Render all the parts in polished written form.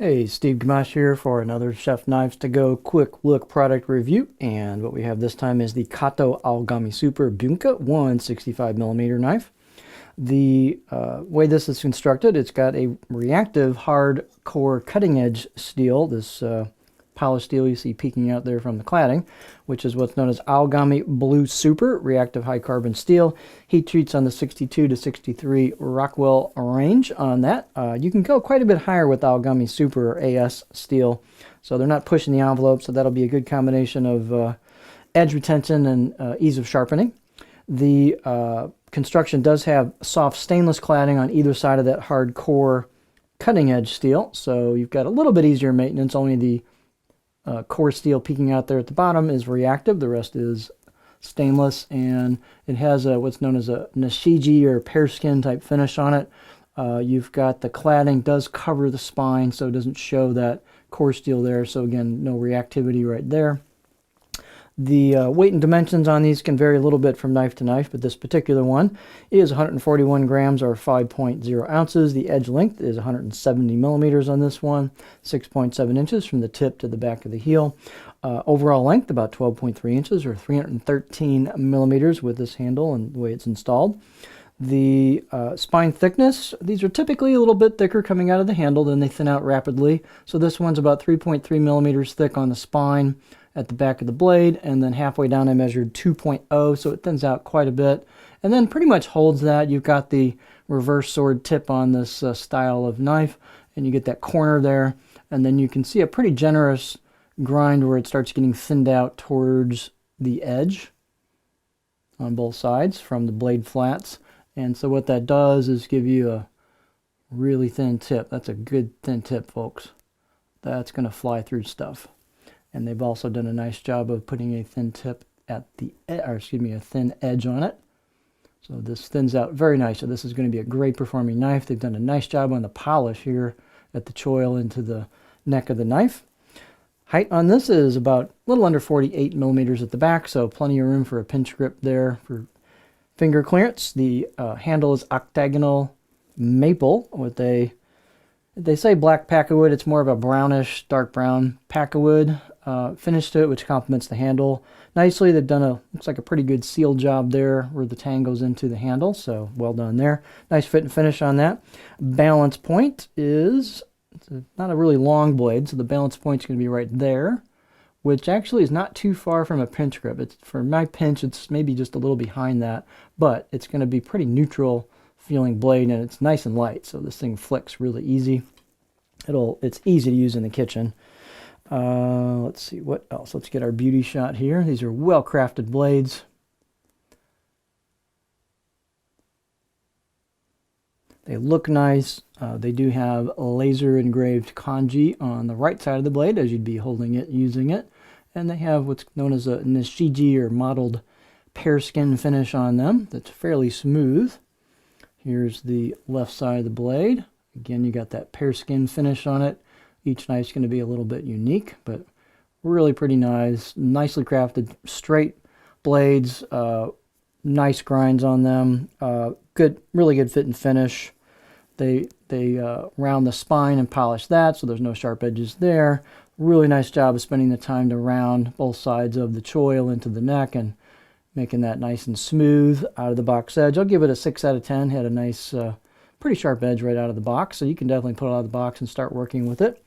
Hey, Steve Gamache here for another Chef Knives to Go quick look product review. And what we have this time is the Kato Aogami Super Bunka 165mm knife. The way this is constructed, it's got a reactive hard core cutting edge steel, this polished steel you see peeking out there from the cladding, which is what's known as Aogami Blue Super reactive high carbon steel. Heat treats on the 62 to 63 Rockwell range on that. You can go quite a bit higher with Aogami Super or AS steel, so they're not pushing the envelope, so that'll be a good combination of edge retention and ease of sharpening. The construction does have soft stainless cladding on either side of that hard core cutting edge steel, so you've got a little bit easier maintenance. Only the core steel peeking out there at the bottom is reactive. The rest is stainless, and it has what's known as a nishiji or pear skin type finish on it. You've got the cladding does cover the spine, so it doesn't show that core steel there. So again, no reactivity right there. The weight and dimensions on these can vary a little bit from knife to knife, but this particular one is 141 grams or 5.0 ounces. The edge length is 170 millimeters on this one, 6.7 inches from the tip to the back of the heel. Overall length about 12.3 inches or 313 millimeters with this handle and the way it's installed. The spine thickness, these are typically a little bit thicker coming out of the handle, then they thin out rapidly. So this one's about 3.3 millimeters thick on the spine at the back of the blade, and then halfway down I measured 2.0, so it thins out quite a bit and then pretty much holds that. You've got the reverse sword tip on this style of knife, and you get that corner there, and then you can see a pretty generous grind where it starts getting thinned out towards the edge on both sides from the blade flats. And so what that does is give you a really thin tip. That's a good thin tip, folks. That's going to fly through stuff. And they've also done a nice job of putting a thin tip at the, or excuse me, a thin edge on it. So this thins out very nice. So this is going to be a great performing knife. They've done a nice job on the polish here at the choil into the neck of the knife. Height on this is about a little under 48 millimeters at the back, so plenty of room for a pinch grip there for finger clearance. The handle is octagonal maple with a, they say black packawood. It's more of a brownish, dark brown packawood finish to it, which complements the handle nicely. They've done looks like a pretty good seal job there where the tang goes into the handle, so well done there. Nice fit and finish on that. Balance point is, not a really long blade, so the balance point's going to be right there, which actually is not too far from a pinch grip. It's, for my pinch, it's maybe just a little behind that, but it's going to be pretty neutral feeling blade, and it's nice and light, so this thing flicks really easy. It's easy to use in the kitchen. Let's see what else. Let's get our beauty shot here. These are well crafted blades. They look nice. They do have laser engraved kanji on the right side of the blade as you'd be holding it, using it. And they have what's known as a nishiji or mottled pear skin finish on them that's fairly smooth. Here's the left side of the blade. Again, you got that pear skin finish on it. Each knife's going to be a little bit unique, but really pretty nice. Nicely crafted, straight blades, nice grinds on them. Really good fit and finish. They round the spine and polish that, so there's no sharp edges there. Really nice job of spending the time to round both sides of the choil into the neck and making that nice and smooth out of the box edge. I'll give it a 6 out of 10. Had a nice, pretty sharp edge right out of the box, so you can definitely pull it out of the box and start working with it.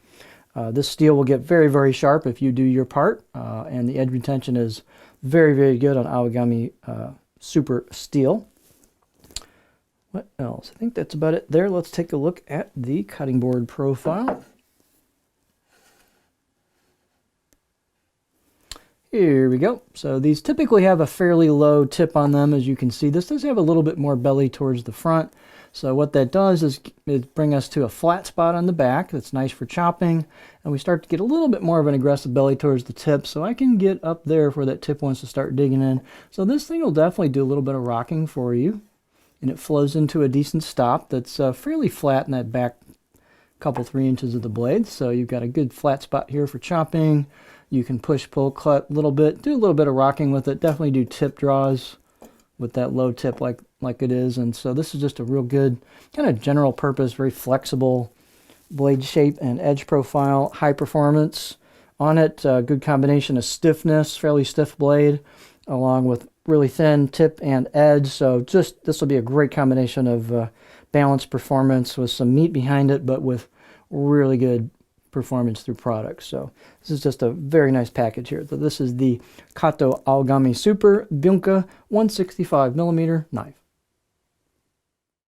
This steel will get very, very sharp if you do your part, and the edge retention is very, very good on Aogami Super Steel. What else? I think that's about it there. Let's take a look at the cutting board profile. Here we go. So these typically have a fairly low tip on them, as you can see. This does have a little bit more belly towards the front. So what that does is bring us to a flat spot on the back that's nice for chopping, and we start to get a little bit more of an aggressive belly towards the tip, so I can get up there where that tip wants to start digging in. So this thing will definitely do a little bit of rocking for you, and it flows into a decent stop that's fairly flat in that back couple 3 inches of the blade. So you've got a good flat spot here for chopping. You can push, pull, cut a little bit, do a little bit of rocking with it. Definitely do tip draws with that low tip like it is. And so this is just a real good kind of general purpose, very flexible Blade shape and edge profile, high performance on it. Good combination of stiffness, fairly stiff blade, along with really thin tip and edge. So just this will be a great combination of balanced performance with some meat behind it, but with really good performance through products. So this is just a very nice package here. So this is the Kato Aogami Super Bunka 165mm knife.